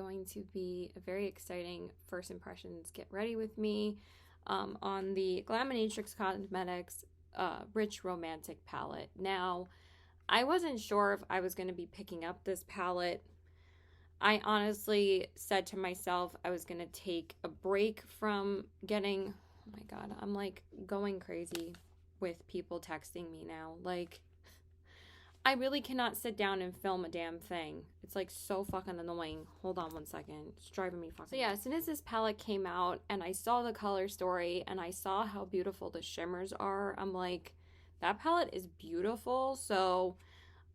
going to be a very exciting first impressions get ready with me on the Glaminatrix Cosmetics Rich Romantic Palette. Now, I wasn't sure if I was going to be picking up this palette. I honestly said to myself I was going to take a break from getting, oh my god, I'm like going crazy with people texting me now. Like, I really cannot sit down and film a damn thing. It's like so fucking annoying. Hold on one second. It's driving me fucking. So yeah, as soon as this palette came out and I saw the color story and I saw how beautiful the shimmers are, I'm like, that palette is beautiful. So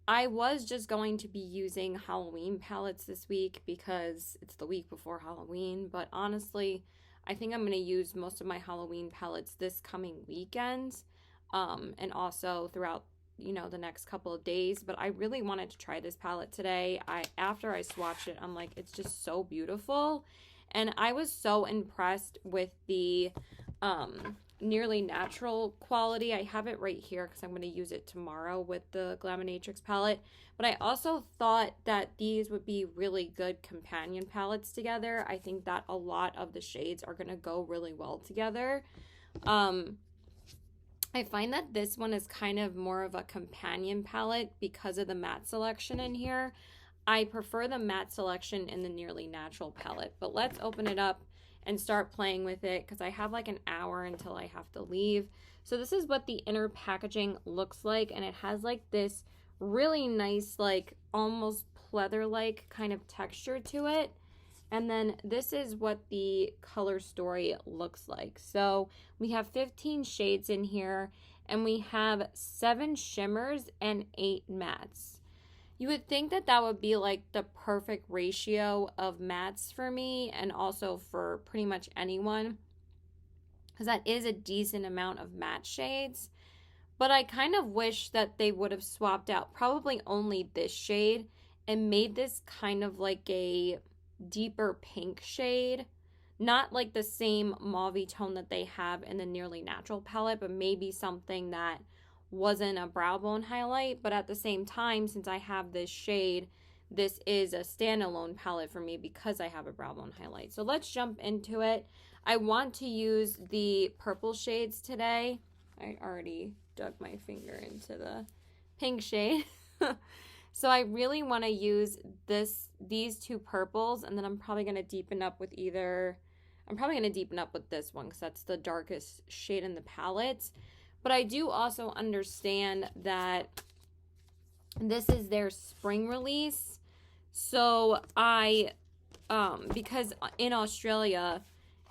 I was just going to be using Halloween palettes this week because it's the week before Halloween. But honestly, I think I'm going to use most of my Halloween palettes this coming weekend and also throughout the next couple of days. But I really wanted to try this palette today. After I swatched it, I'm like, it's just so beautiful. And I was so impressed with the nearly natural quality. I have it right here because I'm going to use it tomorrow with the Glaminatrix palette. But I also thought that these would be really good companion palettes together. I think that a lot of the shades are going to go really well together. I find that this one is kind of more of a companion palette because of the matte selection in here. I prefer the matte selection in the Nearly Natural palette. But let's open it up and start playing with it because I have like an hour until I have to leave. So this is what the inner packaging looks like, and it has like this really nice, like almost pleather-like kind of texture to it. And then this is what the color story looks like. So we have 15 shades in here, and we have 7 shimmers and 8 mattes. You would think that that would be like the perfect ratio of mattes for me and also for pretty much anyone, because that is a decent amount of matte shades. But I kind of wish that they would have swapped out probably only this shade and made this kind of like a deeper pink shade, not like the same mauve tone that they have in the Nearly Natural palette, but maybe something that wasn't a brow bone highlight. But at the same time, since I have this shade, this is a standalone palette for me because I have a brow bone highlight. So let's jump into it. I want to use the purple shades today. I already dug my finger into the pink shade. So I really want to use these two purples, and then I'm probably going to deepen up with this one because that's the darkest shade in the palette. But I do also understand that this is their spring release. So because in Australia,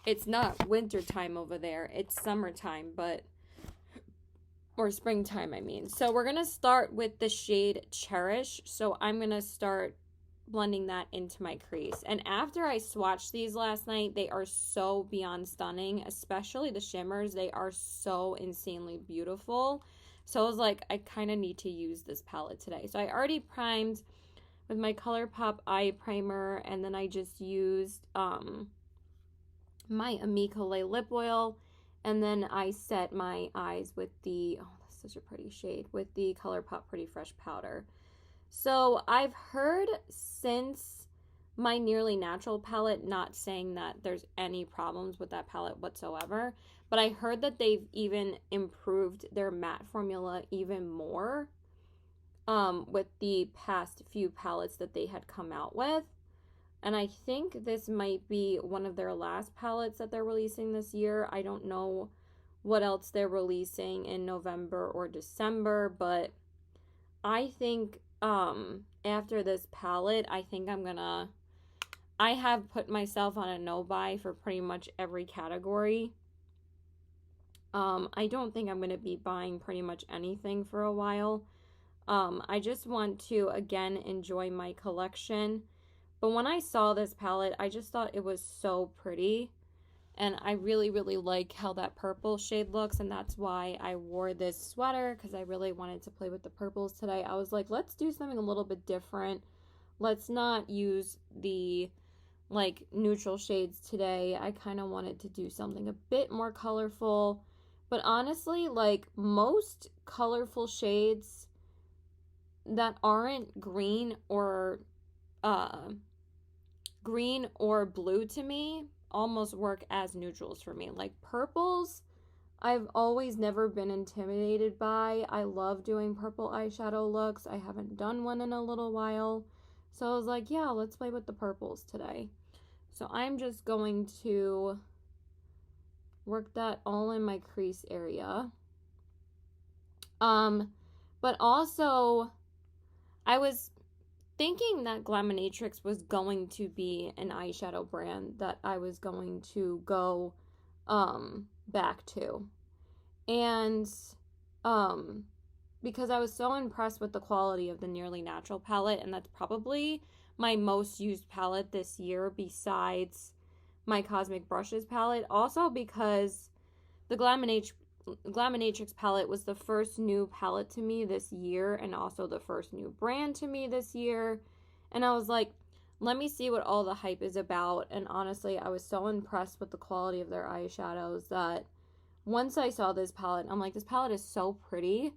it's not winter time over there, it's summertime, or springtime, I mean. So we're going to start with the shade Cherish. So I'm going to start blending that into my crease. And after I swatched these last night, they are so beyond stunning, especially the shimmers. They are so insanely beautiful. So I was like, I kind of need to use this palette today. So I already primed with my ColourPop eye primer, and then I just used my Amicale lip oil. And then I set my eyes with the, oh, that's such a pretty shade, with the ColourPop Pretty Fresh powder. So I've heard since my Nearly Natural palette, not saying that there's any problems with that palette whatsoever, but I heard that they've even improved their matte formula even more with the past few palettes that they had come out with. And I think this might be one of their last palettes that they're releasing this year. I don't know what else they're releasing in November or December, but I think after this palette, I think I have put myself on a no-buy for pretty much every category. I don't think I'm going to be buying pretty much anything for a while. I just want to, again, enjoy my collection. But when I saw this palette, I just thought it was so pretty. And I really, really like how that purple shade looks. And that's why I wore this sweater, because I really wanted to play with the purples today. I was like, let's do something a little bit different. Let's not use the like neutral shades today. I kind of wanted to do something a bit more colorful. But honestly, like most colorful shades that aren't green or green or blue to me almost work as neutrals for me. Like purples, I've always never been intimidated by. I love doing purple eyeshadow looks. I haven't done one in a little while. So I was like, yeah, let's play with the purples today. So I'm just going to work that all in my crease area. But also I was thinking that Glaminatrix was going to be an eyeshadow brand that I was going to go back to. And because I was so impressed with the quality of the Nearly Natural palette, and that's probably my most used palette this year besides my Cosmic Brushes palette. Also because the Glaminatrix palette was the first new palette to me this year, and also the first new brand to me this year. And I was like, let me see what all the hype is about. And honestly, I was so impressed with the quality of their eyeshadows that once I saw this palette, I'm like, this palette is so pretty.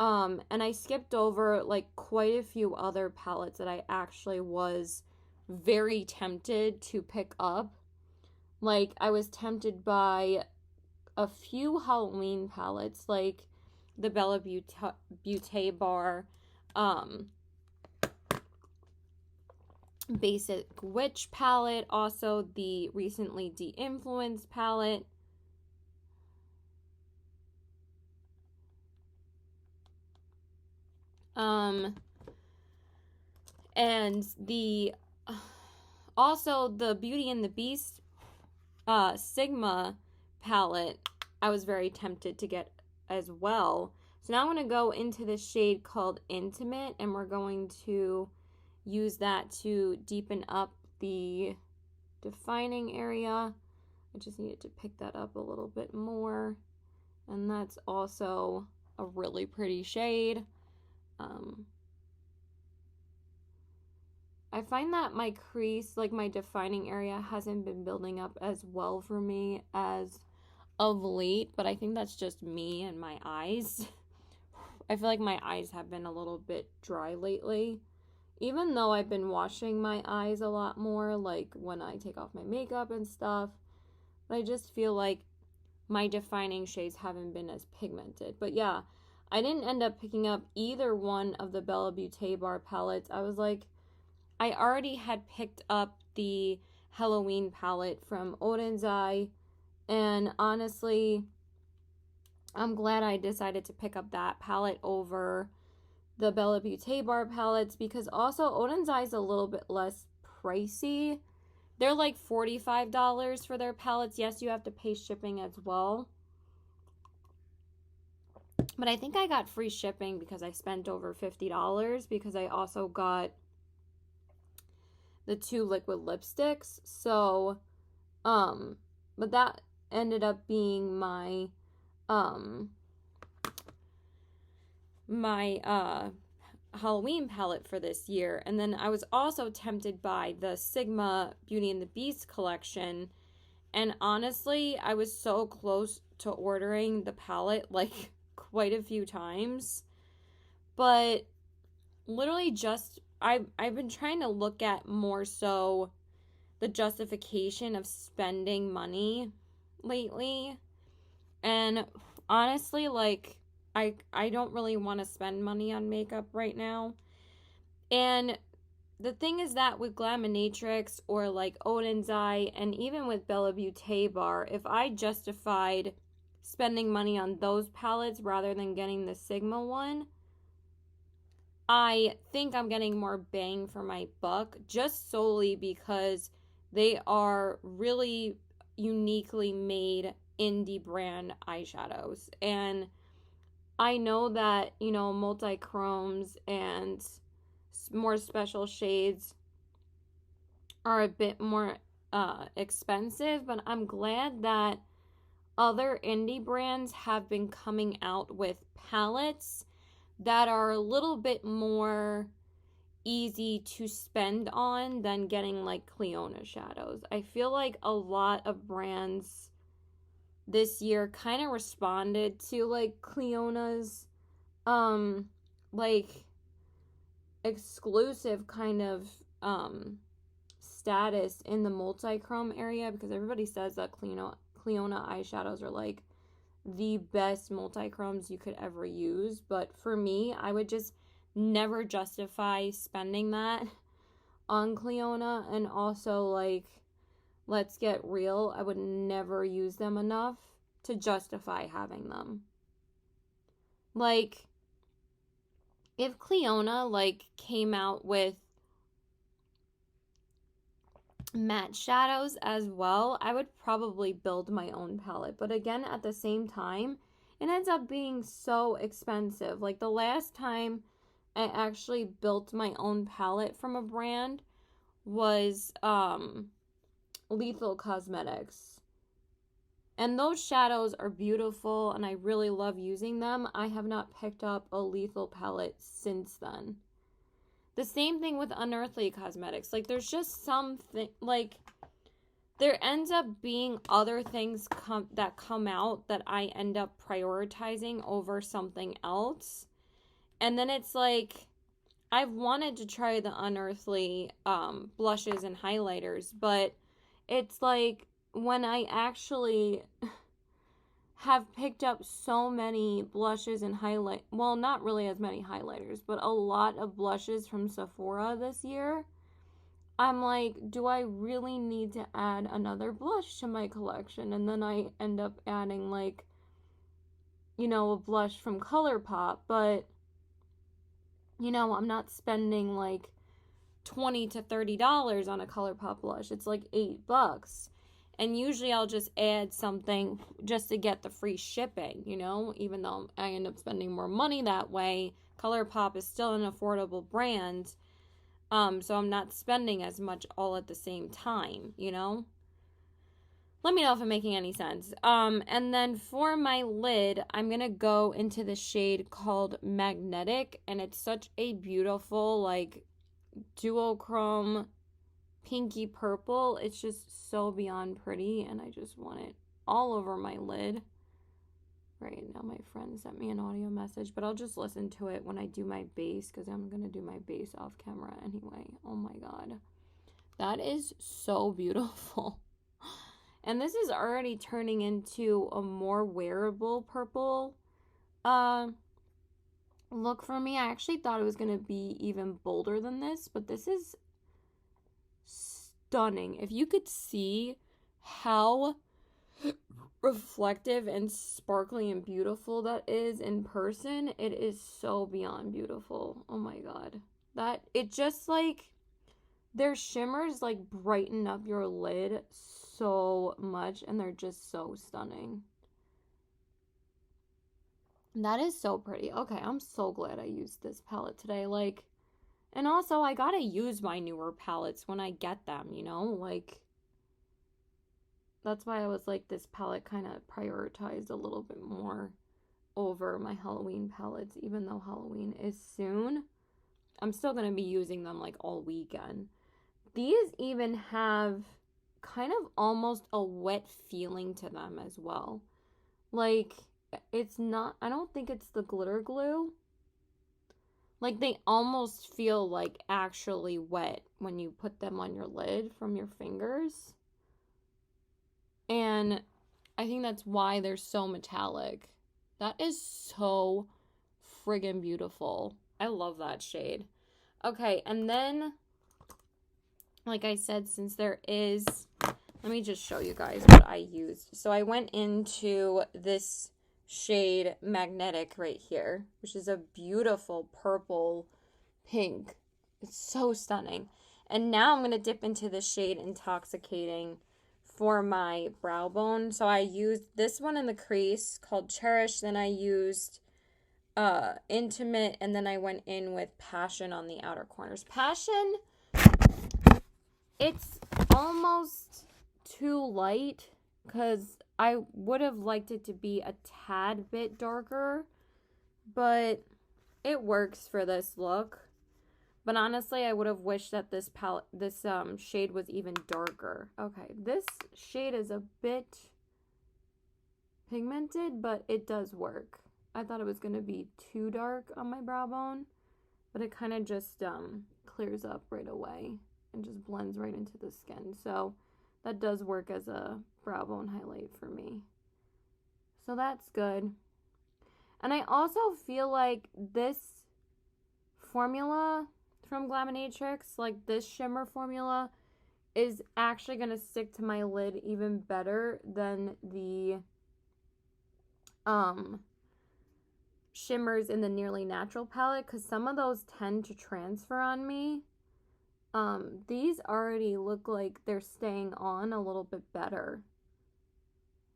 And I skipped over like quite a few other palettes that I actually was very tempted to pick up. Like, I was tempted by a few Halloween palettes, like the Bella Beauté Bar Basic Witch palette, also the recently de-influenced palette. And the also the Beauty and the Beast Sigma palette, I was very tempted to get as well. So now I'm going to go into this shade called Intimate, and we're going to use that to deepen up the defining area. I just needed to pick that up a little bit more, and that's also a really pretty shade. I find that my crease, like my defining area, hasn't been building up as well for me as of late, but I think that's just me and my eyes. I feel like my eyes have been a little bit dry lately, even though I've been washing my eyes a lot more, like when I take off my makeup and stuff. But I just feel like my defining shades haven't been as pigmented. But yeah, I didn't end up picking up either one of the Bella Beauté Bar palettes. I was like, I already had picked up the Halloween palette from Odin's Eye, and honestly, I'm glad I decided to pick up that palette over the Bella Beauté Bar palettes, because also Odin's Eye is a little bit less pricey. They're like $45 for their palettes. Yes, you have to pay shipping as well. But I think I got free shipping because I spent over $50, because I also got the 2 liquid lipsticks. So, but that ended up being my, Halloween palette for this year. And then I was also tempted by the Sigma Beauty and the Beast collection. And honestly, I was so close to ordering the palette like quite a few times. But literally just, I've been trying to look at more so the justification of spending money lately. And honestly, like, I don't really want to spend money on makeup right now. And the thing is that with Glaminatrix or like Odin's Eye and even with Bella Beauté Bar, if I justified spending money on those palettes rather than getting the Sigma one, I think I'm getting more bang for my buck, just solely because they are really uniquely made indie brand eyeshadows. And I know that, you know, multi-chromes and more special shades are a bit more expensive, but I'm glad that other indie brands have been coming out with palettes that are a little bit more easy to spend on than getting like Cliona shadows. I feel like a lot of brands this year kind of responded to like Cliona's like exclusive kind of status in the multi-chrome area because everybody says that Cliona eyeshadows are like the best multi-chromes you could ever use. But for me, I would just never justify spending that on Cliona. And also, like, let's get real, I would never use them enough to justify having them. Like, if Cliona, like, came out with matte shadows as well, I would probably build my own palette. But again, at the same time, it ends up being so expensive. Like, the last time I actually built my own palette from a brand was Lethal Cosmetics. And those shadows are beautiful and I really love using them. I have not picked up a Lethal palette since then. The same thing with Unearthly Cosmetics. Like, there's just something, like, there ends up being other things that come out that I end up prioritizing over something else. And then it's like, I've wanted to try the Unearthly blushes and highlighters, but it's like, when I actually have picked up so many blushes and well, not really as many highlighters, but a lot of blushes from Sephora this year, I'm like, do I really need to add another blush to my collection? And then I end up adding, like, you know, a blush from ColourPop, but, you know, I'm not spending like $20 to $30 on a ColourPop blush. It's like $8. And usually I'll just add something just to get the free shipping, you know, even though I end up spending more money that way. ColourPop is still an affordable brand, so I'm not spending as much all at the same time, you know. Let me know if I'm making any sense. And then for my lid, I'm going to go into the shade called Magnetic, and it's such a beautiful, like, duochrome pinky purple. It's just so beyond pretty, and I just want it all over my lid. Right now my friend sent me an audio message, but I'll just listen to it when I do my base, because I'm gonna do my base off camera anyway. Oh my god, that is so beautiful. And this is already turning into a more wearable purple look for me. I actually thought it was gonna be even bolder than this, but this is stunning. If you could see how reflective and sparkly and beautiful that is in person, it is so beyond beautiful. Oh my god. That, it just, like, their shimmers, like, brighten up your lid so much, and they're just so stunning. That is so pretty. Okay, I'm so glad I used this palette today. Like, and also, I gotta use my newer palettes when I get them, you know? Like, that's why I was like, this palette kind of prioritized a little bit more over my Halloween palettes. Even though Halloween is soon, I'm still gonna be using them, like, all weekend. These even have kind of almost a wet feeling to them as well. Like, it's not, I don't think it's the glitter glue. Like, they almost feel like actually wet when you put them on your lid from your fingers. And I think that's why they're so metallic. That is so friggin' beautiful. I love that shade. Okay, and then, like I said, since there is, let me just show you guys what I used. So I went into this shade Magnetic right here, which is a beautiful purple pink. It's so stunning. And now I'm going to dip into the shade Intoxicating for my brow bone. So I used this one in the crease called Cherish, then I used Intimate, and then I went in with Passion on the outer corners. Passion, it's almost too light because I would have liked it to be a tad bit darker, but it works for this look. But honestly, I would have wished that this palette, this shade was even darker. Okay, this shade is a bit pigmented, but it does work. I thought it was going to be too dark on my brow bone, but it kind of just clears up right away. and just blends right into the skin. So that does work as a brow bone highlight for me. So that's good. And I also feel like this formula from Glaminatrix, like this shimmer formula, is actually going to stick to my lid even better than the shimmers in the Nearly Natural palette, because some of those tend to transfer on me. These already look like they're staying on a little bit better.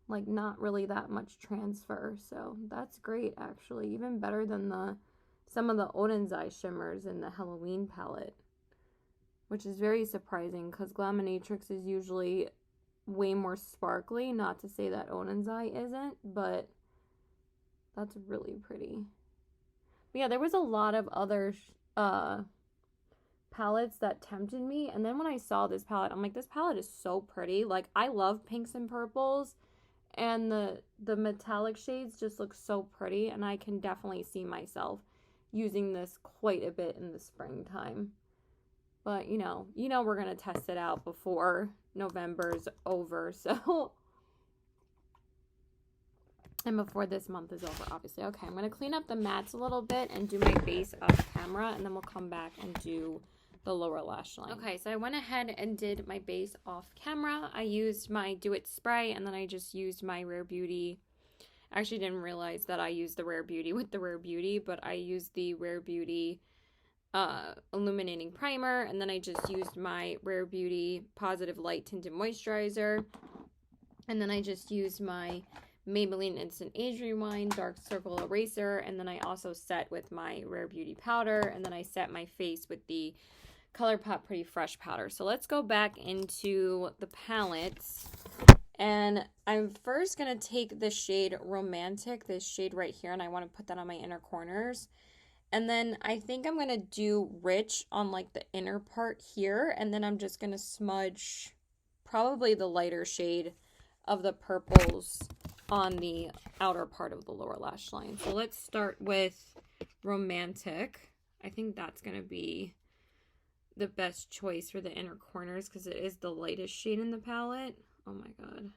Like, not really that much transfer, so that's great, actually. Even better than some of the Odenzai shimmers in the Halloween palette, which is very surprising because Glaminatrix is usually way more sparkly. Not to say that Odenzai isn't, but that's really pretty. But yeah, there was a lot of other palettes that tempted me, and then when I saw this palette, I'm like, this palette is so pretty. Like, I love pinks and purples, and the metallic shades just look so pretty, and I can definitely see myself using this quite a bit in the springtime. But you know we're gonna test it out before November's over, so and before this month is over, obviously. Okay, I'm gonna clean up the mattes a little bit and do my base off camera, and then we'll come back and do the lower lash line. Okay, so I went ahead and did my base off camera. I used my Do It spray, and then I just used my Rare Beauty. I actually didn't realize that I used the Rare Beauty with the Rare Beauty, but I used the Rare Beauty illuminating primer, and then I just used my Rare Beauty Positive Light Tinted Moisturizer, and then I just used my Maybelline Instant Age Rewind Dark Circle Eraser, and then I also set with my Rare Beauty powder, and then I set my face with the ColourPop Pretty Fresh powder. So let's go back into the palettes, and I'm first going to take the shade Romantic, this shade right here, and I want to put that on my inner corners. And then I think I'm going to do Rich on like the inner part here, and then I'm just going to smudge probably the lighter shade of the purples on the outer part of the lower lash line. So let's start with Romantic. I think that's going to be the best choice for the inner corners because it is the lightest shade in the palette. Oh my god,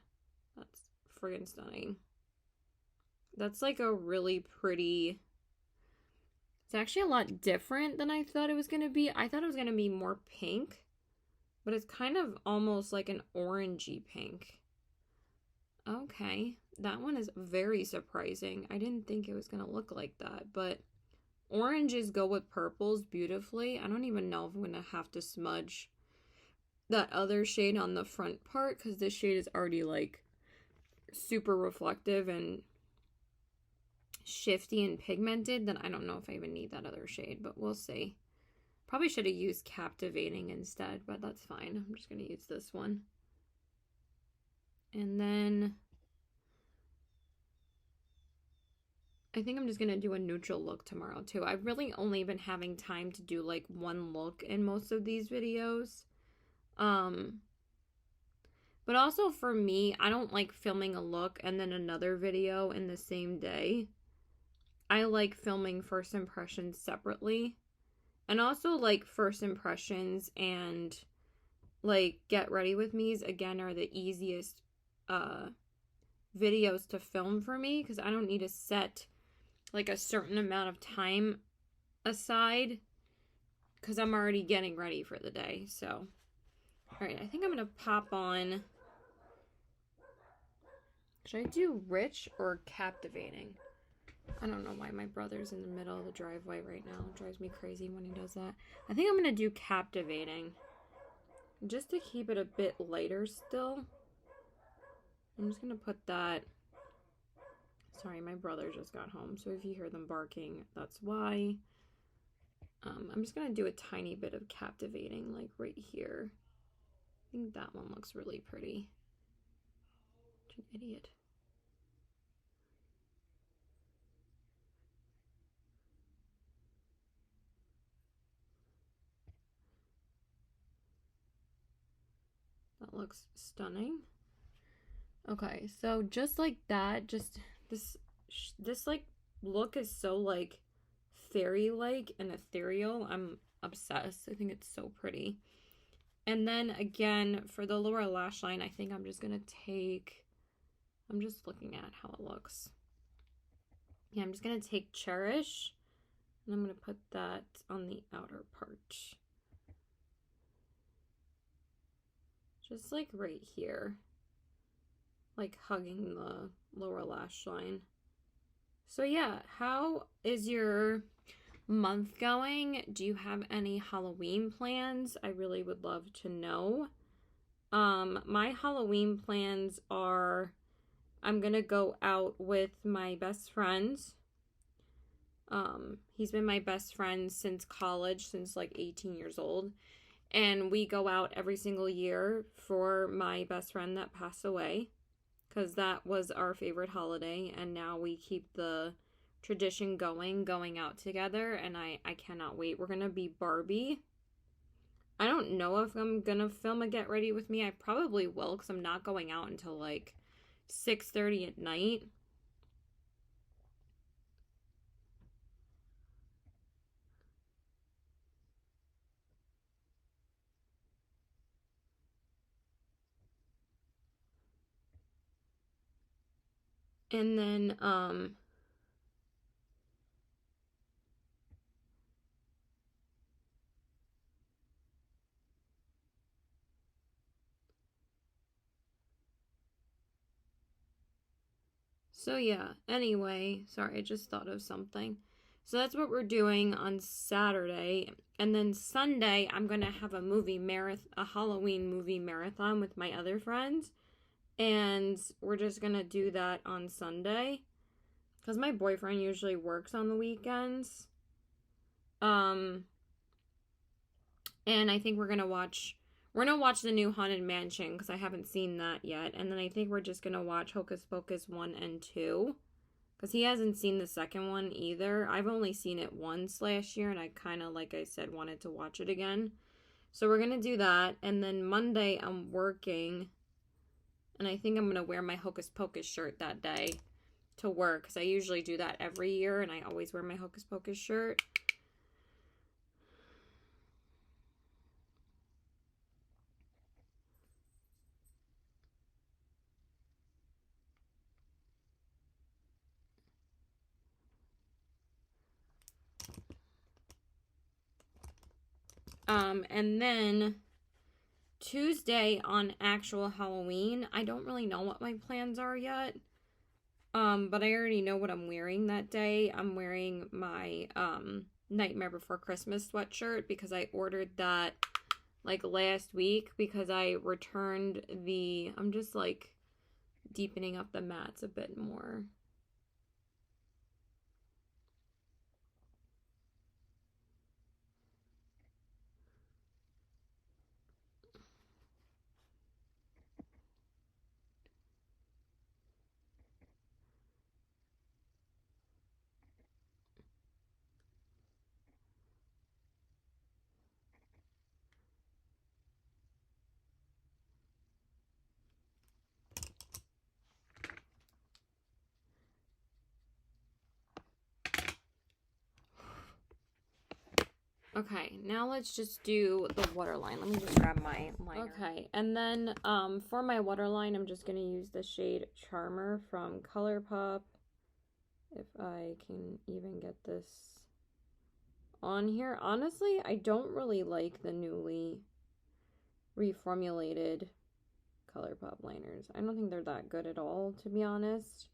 that's friggin' stunning. That's like a really pretty... It's actually a lot different than I thought it was going to be. I thought it was going to be more pink, but it's kind of almost like an orangey pink. Okay, that one is very surprising. I didn't think it was going to look like that, but oranges go with purples beautifully. I don't even know if I'm going to have to smudge that other shade on the front part because this shade is already like super reflective and shifty and pigmented. Then I don't know if I even need that other shade, but we'll see. Probably should have used Captivating instead, but that's fine. I'm just going to use this one. And then I think I'm just going to do a neutral look tomorrow too. I've really only been having time to do like one look in most of these videos. But also for me, I don't like filming a look and then another video in the same day. I like filming first impressions separately. And also like first impressions and like get ready with me's again are the easiest videos to film for me because I don't need to set like a certain amount of time aside because I'm already getting ready for the day. So alright, I think I'm gonna pop on, should I do Rich or Captivating? I don't know why my brother's in the middle of the driveway right now. It drives me crazy when he does that. I think I'm gonna do Captivating just to keep it a bit lighter still. I'm just gonna put that. Sorry, my brother just got home, so if you hear them barking, that's why. I'm just gonna do a tiny bit of Captivating, like right here. I think that one looks really pretty. Such an idiot. That looks stunning. Okay, so just like that, just this like look is so like fairy-like and ethereal. I'm obsessed. I think it's so pretty. And then again, for the lower lash line, I think I'm just going to take, I'm just looking at how it looks. Yeah, I'm just going to take Cherish, and I'm going to put that on the outer part. Just like right here. Like hugging the lower lash line. So yeah, how is your month going? Do you have any Halloween plans? I really would love to know. My Halloween plans are, I'm gonna go out with my best friend. He's been my best friend since college, since like 18 years old. And we go out every single year for my best friend that passed away, because that was our favorite holiday, and now we keep the tradition going out together, and I cannot wait. We're gonna be Barbie. I don't know if I'm gonna film a Get Ready With Me. I probably will, because I'm not going out until like 6:30 at night. And then, so yeah, anyway, sorry, I just thought of something. So that's what we're doing on Saturday. And then Sunday, I'm going to have a Halloween movie marathon with my other friends. And we're just going to do that on Sunday, because my boyfriend usually works on the weekends. And I think we're going to watch the new Haunted Mansion, because I haven't seen that yet. And then I think we're just going to watch Hocus Pocus 1 and 2, because he hasn't seen the second one either. I've only seen it once last year, and I kind of, like I said, wanted to watch it again. So we're going to do that. And then Monday, I'm working, and I think I'm going to wear my Hocus Pocus shirt that day to work, because I usually do that every year, and I always wear my Hocus Pocus shirt. And then Tuesday on actual Halloween, I don't really know what my plans are yet. But I already know what I'm wearing that day. I'm wearing my Nightmare Before Christmas sweatshirt, because I ordered that like last week, because I returned I'm just like deepening up the mats a bit more. Okay, now let's just do the waterline. Let me just grab my liner. Okay, and then for my waterline, I'm just going to use the shade Charmer from ColourPop. If I can even get this on here. Honestly, I don't really like the newly reformulated ColourPop liners. I don't think they're that good at all, to be honest.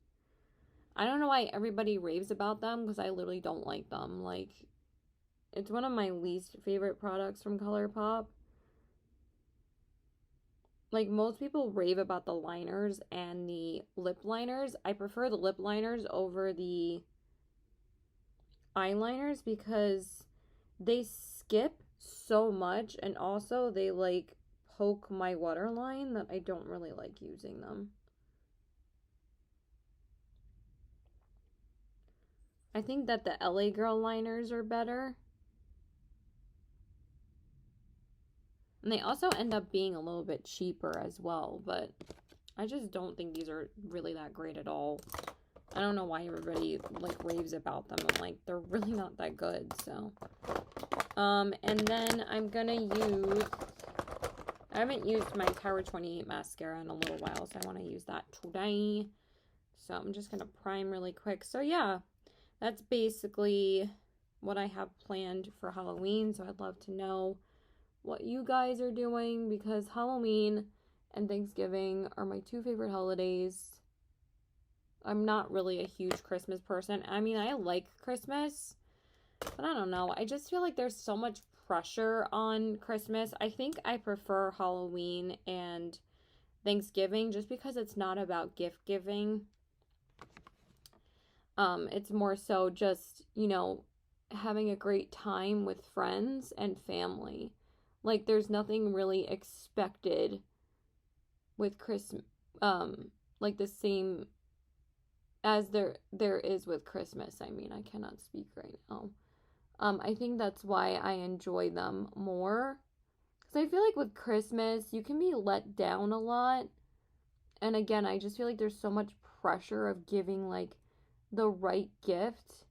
I don't know why everybody raves about them, because I literally don't like them. Like, it's one of my least favorite products from ColourPop. Like, most people rave about the liners and the lip liners. I prefer the lip liners over the eyeliners, because they skip so much, and also they like poke my waterline, that I don't really like using them. I think that the LA Girl liners are better. And they also end up being a little bit cheaper as well, but I just don't think these are really that great at all. I don't know why everybody like raves about them. I'm like, they're really not that good. So and then I'm gonna use I haven't used my Tower 28 mascara in a little while, so I want to use that today. So I'm just going to prime really quick. So yeah, that's basically what I have planned for Halloween. So I'd love to know what you guys are doing, because Halloween and Thanksgiving are my two favorite holidays. I'm not really a huge Christmas person. I mean, I like Christmas, but I don't know. I just feel like there's so much pressure on Christmas. I think I prefer Halloween and Thanksgiving just because it's not about gift giving. It's more so just, you know, having a great time with friends and family. Like, there's nothing really expected with Christmas, like the same as there is with Christmas. I mean, I cannot speak right now. I think that's why I enjoy them more. Because I feel like with Christmas, you can be let down a lot. And again, I just feel like there's so much pressure of giving, like, the right gift.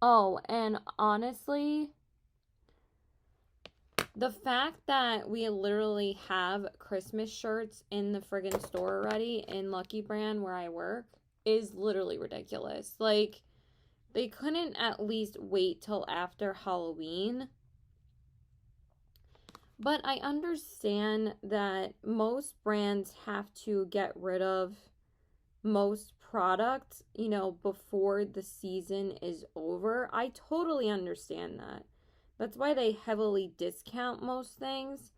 Oh, and honestly, the fact that we literally have Christmas shirts in the friggin' store already in Lucky Brand where I work is literally ridiculous. Like, they couldn't at least wait till after Halloween. But I understand that most brands have to get rid of most products, you know, before the season is over. I totally understand that. That's why they heavily discount most things.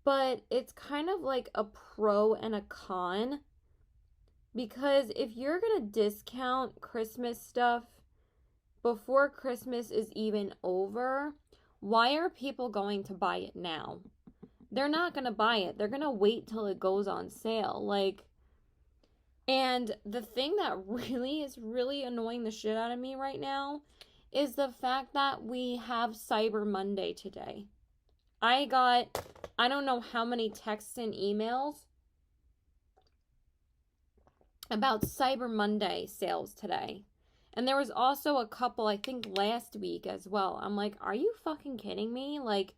But it's kind of like a pro and a con. Because if you're going to discount Christmas stuff before Christmas is even over, why are people going to buy it now? They're not going to buy it. They're going to wait till it goes on sale. Like, and the thing that really is really annoying the shit out of me right now is the fact that we have Cyber Monday today. I got, I don't know how many texts and emails about Cyber Monday sales today. And there was also a couple, I think, last week as well. I'm like, are you fucking kidding me? Like,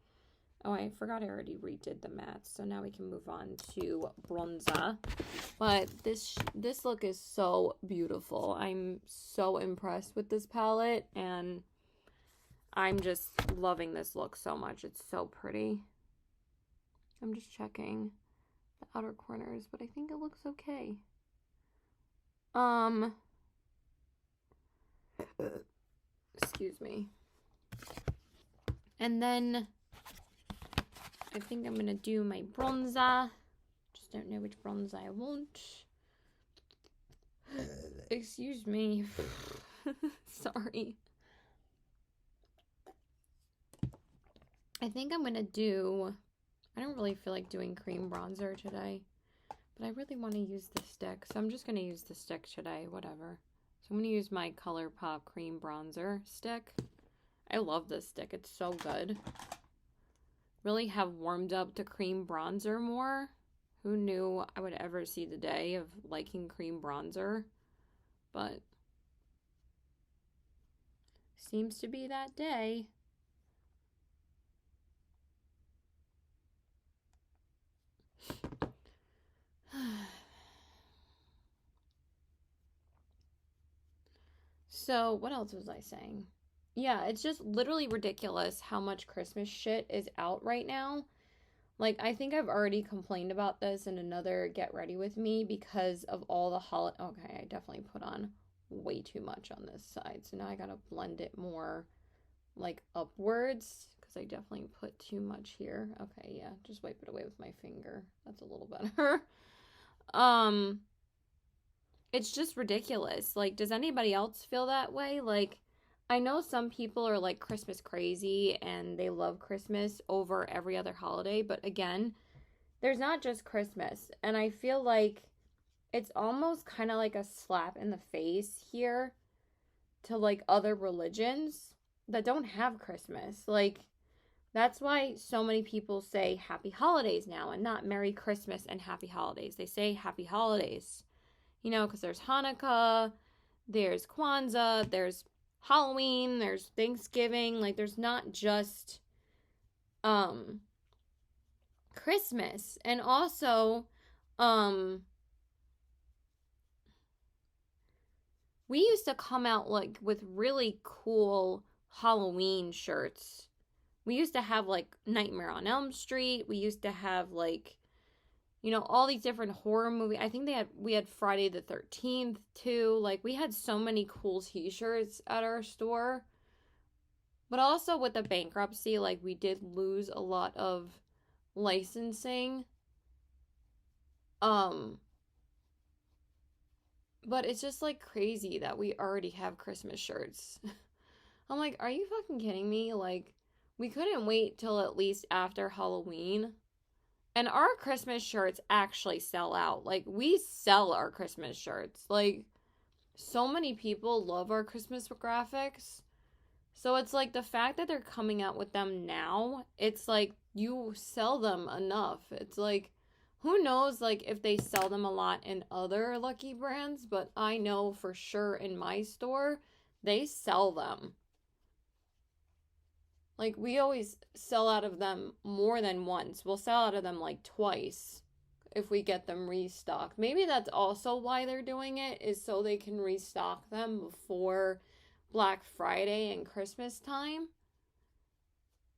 oh, I forgot I already redid the mattes. So now we can move on to bronzer. But this look is so beautiful. I'm so impressed with this palette. And I'm just loving this look so much. It's so pretty. I'm just checking the outer corners, but I think it looks okay. Excuse me. And then I think I'm gonna do my bronzer. Just don't know which bronzer I want. Excuse me. Sorry. I think I'm gonna do, I don't really feel like doing cream bronzer today, but I really want to use the stick, so I'm just gonna use the stick today, whatever. So I'm gonna use my ColourPop cream bronzer stick. I love this stick, it's so good. Really have warmed up to cream bronzer more. Who knew I would ever see the day of liking cream bronzer? But seems to be that day. So what else was I saying? Yeah, it's just literally ridiculous how much Christmas shit is out right now. Like, I think I've already complained about this in another Get Ready With Me because of all the holiday. Okay, I definitely put on way too much on this side. So now I gotta blend it more, like, upwards, because I definitely put too much here. Okay, yeah, just wipe it away with my finger. That's a little better. It's just ridiculous. Like, does anybody else feel that way? Like, I know some people are like Christmas crazy and they love Christmas over every other holiday, but again, there's not just Christmas. And I feel like it's almost kind of like a slap in the face here to like other religions that don't have Christmas. Like, that's why so many people say Happy Holidays now and not Merry Christmas and Happy Holidays. They say Happy Holidays, you know, because there's Hanukkah, there's Kwanzaa, there's Halloween, there's Thanksgiving. Like, there's not just Christmas. And also, we used to come out like with really cool Halloween shirts. We used to have like Nightmare on Elm Street. We used to have like, you know, all these different horror movies. I think we had Friday the 13th too. Like we had so many cool t-shirts at our store. But also with the bankruptcy, like we did lose a lot of licensing. But it's just like crazy that we already have Christmas shirts. I'm like, are you fucking kidding me? Like, we couldn't wait till at least after Halloween. And our Christmas shirts actually sell out. Like, we sell our Christmas shirts. Like, so many people love our Christmas graphics. So it's like the fact that they're coming out with them now, it's like you sell them enough. It's like, who knows, like, if they sell them a lot in other Lucky brands, but I know for sure in my store, they sell them. Like, we always sell out of them more than once. We'll sell out of them, like, twice if we get them restocked. Maybe that's also why they're doing it, is so they can restock them before Black Friday and Christmas time.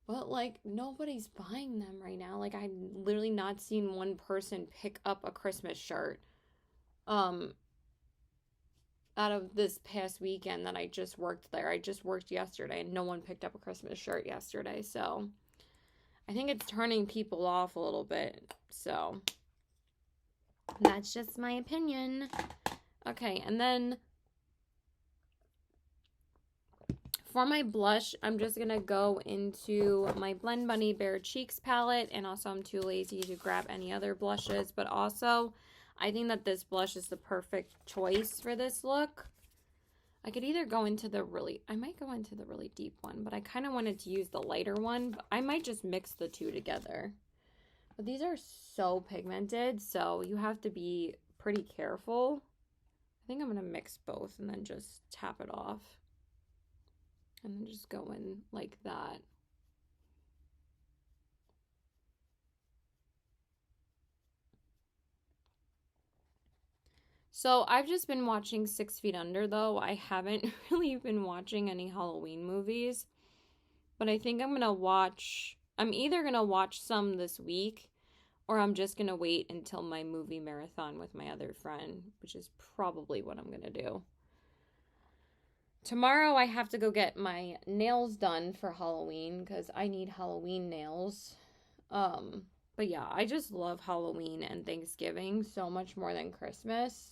But, like, nobody's buying them right now. Like, I've literally not seen one person pick up a Christmas shirt out of this past weekend that I just worked there. I just worked yesterday, and no one picked up a Christmas shirt yesterday. So, I think it's turning people off a little bit. So, that's just my opinion. Okay, and then for my blush, I'm just going to go into my Blend Bunny Bare Cheeks palette, and also I'm too lazy to grab any other blushes, but also I think that this blush is the perfect choice for this look. I could either go into I might go into the really deep one, but I kind of wanted to use the lighter one, but I might just mix the two together. But these are so pigmented, so you have to be pretty careful. I think I'm going to mix both and then just tap it off. And then just go in like that. So I've just been watching 6 Feet Under, though. I haven't really been watching any Halloween movies. But I think I'm either going to watch some this week, or I'm just going to wait until my movie marathon with my other friend, which is probably what I'm going to do. Tomorrow I have to go get my nails done for Halloween because I need Halloween nails. But yeah, I just love Halloween and Thanksgiving so much more than Christmas.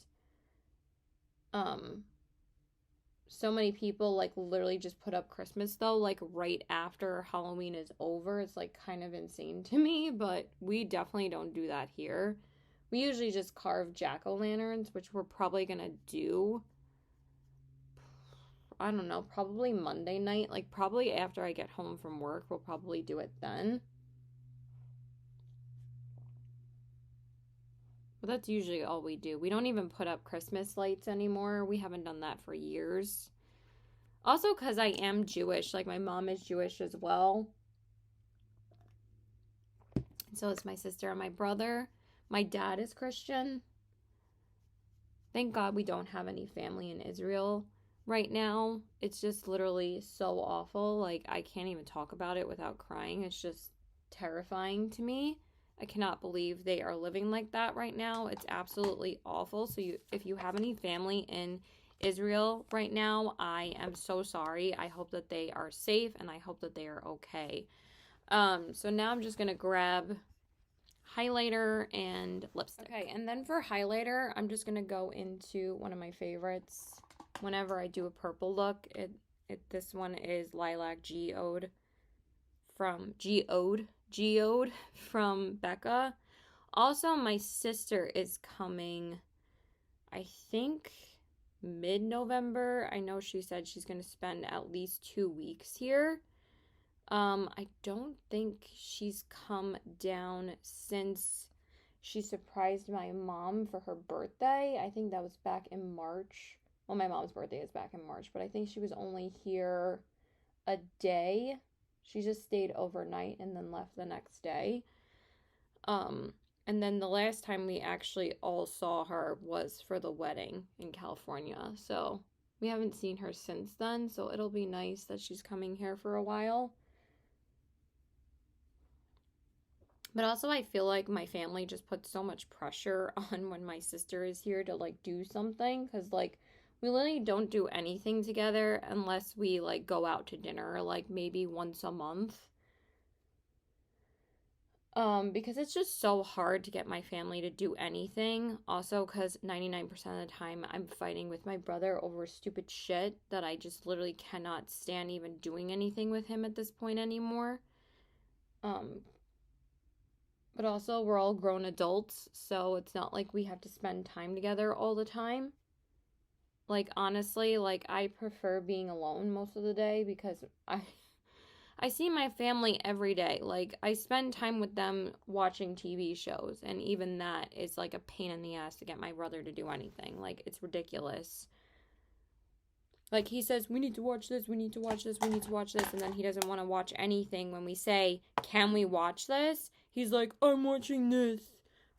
So many people like literally just put up Christmas though, like right after Halloween is over. It's like kind of insane to me, but we definitely don't do that here. We usually just carve jack-o'-lanterns, which we're probably gonna do, I don't know, probably Monday night. Like, probably after I get home from work, we'll probably do it then. But that's usually all we do. We don't even put up Christmas lights anymore. We haven't done that for years. Also, because I am Jewish. Like, my mom is Jewish as well. So is my sister and my brother. My dad is Christian. Thank God we don't have any family in Israel right now. It's just literally so awful. Like, I can't even talk about it without crying. It's just terrifying to me. I cannot believe they are living like that right now. It's absolutely awful. So if you have any family in Israel right now, I am so sorry. I hope that they are safe and I hope that they are okay. So now I'm just going to grab highlighter and lipstick. Okay, and then for highlighter, I'm just going to go into one of my favorites. Whenever I do a purple look, this one is Lilac Geode from Becca. Also, my sister is coming, I think, mid-November. I know she said she's going to spend at least 2 weeks here. I don't think she's come down since she surprised my mom for her birthday. I think that was back in March. Well, my mom's birthday is back in March, but I think she was only here a day. She just stayed overnight and then left the next day. And then the last time we actually all saw her was for the wedding in California. So we haven't seen her since then. So it'll be nice that she's coming here for a while. But also I feel like my family just puts so much pressure on when my sister is here to like do something. Because like we literally don't do anything together unless we like go out to dinner like maybe once a month. Because it's just so hard to get my family to do anything. Also, because 99% of the time I'm fighting with my brother over stupid shit that I just literally cannot stand even doing anything with him at this point anymore. But also we're all grown adults, so it's not like we have to spend time together all the time. Like, honestly, like, I prefer being alone most of the day because I see my family every day. Like, I spend time with them watching TV shows, and even that is like a pain in the ass to get my brother to do anything. Like, it's ridiculous. Like, he says, we need to watch this, we need to watch this, we need to watch this, and then he doesn't want to watch anything when we say, can we watch this? He's like, I'm watching this,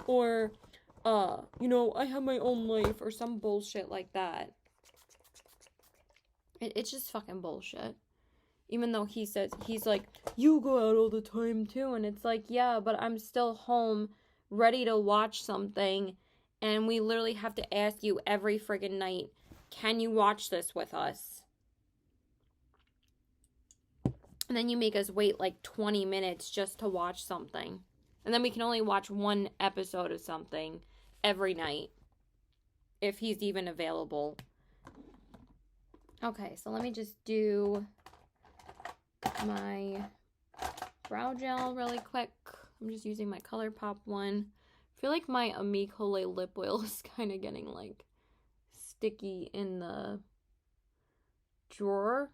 or, you know, I have my own life, or some bullshit like that. It's just fucking bullshit. Even though he says, he's like, you go out all the time too. And it's like, yeah, but I'm still home ready to watch something. And we literally have to ask you every friggin' night, can you watch this with us? And then you make us wait like 20 minutes just to watch something. And then we can only watch one episode of something every night. If he's even available. Okay, so let me just do my brow gel really quick. I'm just using my ColourPop one. I feel like my Amicole lip oil is kind of getting like sticky in the drawer,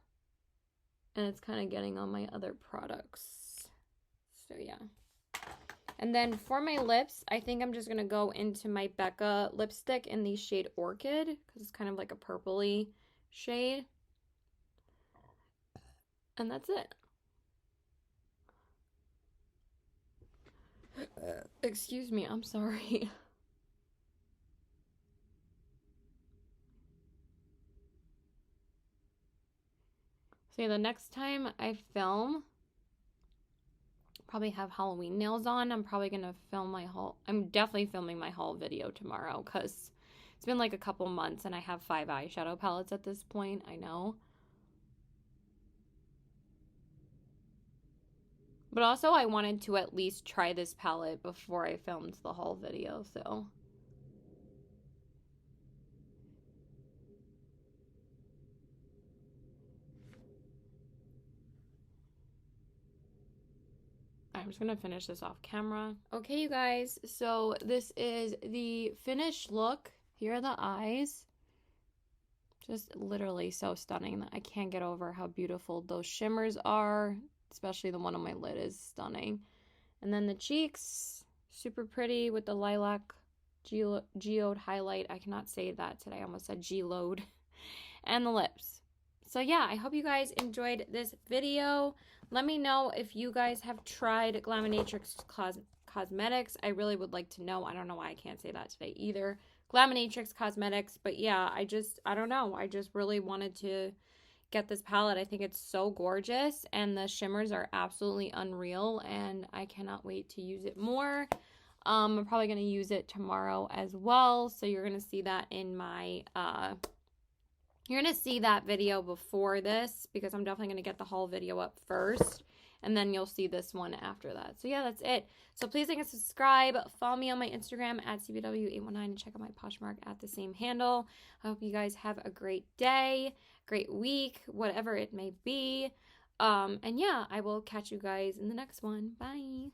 and it's kind of getting on my other products. So yeah. And then for my lips, I think I'm just going to go into my Becca lipstick in the shade Orchid, because it's kind of like a purpley shade. And that's it. Excuse me, I'm sorry. So yeah, the next time I film, probably have Halloween nails on. I'm probably gonna film my haul. I'm definitely filming my haul video tomorrow because it's been like a couple months and I have 5 eyeshadow palettes at this point. I know. But also I wanted to at least try this palette before I filmed the haul video, so. I'm just gonna finish this off camera. Okay, you guys, so this is the finished look. Here are the eyes. Just literally so stunning. I can't get over how beautiful those shimmers are. Especially the one on my lid is stunning. And then the cheeks, super pretty with the lilac geode highlight. I cannot say that today. I almost said G-load. And the lips. So yeah, I hope you guys enjoyed this video. Let me know if you guys have tried Glaminatrix Cosmetics. I really would like to know. I don't know why I can't say that today either. Glaminatrix Cosmetics. But yeah, I don't know. I just really wanted to get this palette. I think it's so gorgeous and the shimmers are absolutely unreal and I cannot wait to use it more. I'm probably going to use it tomorrow as well. So you're going to see that in my, you're going to see that video before this because I'm definitely going to get the haul video up first. And then you'll see this one after that. So yeah, that's it. So please like and subscribe. Follow me on my Instagram at CBW819 and check out my Poshmark at the same handle. I hope you guys have a great day, great week, whatever it may be. And yeah, I will catch you guys in the next one. Bye.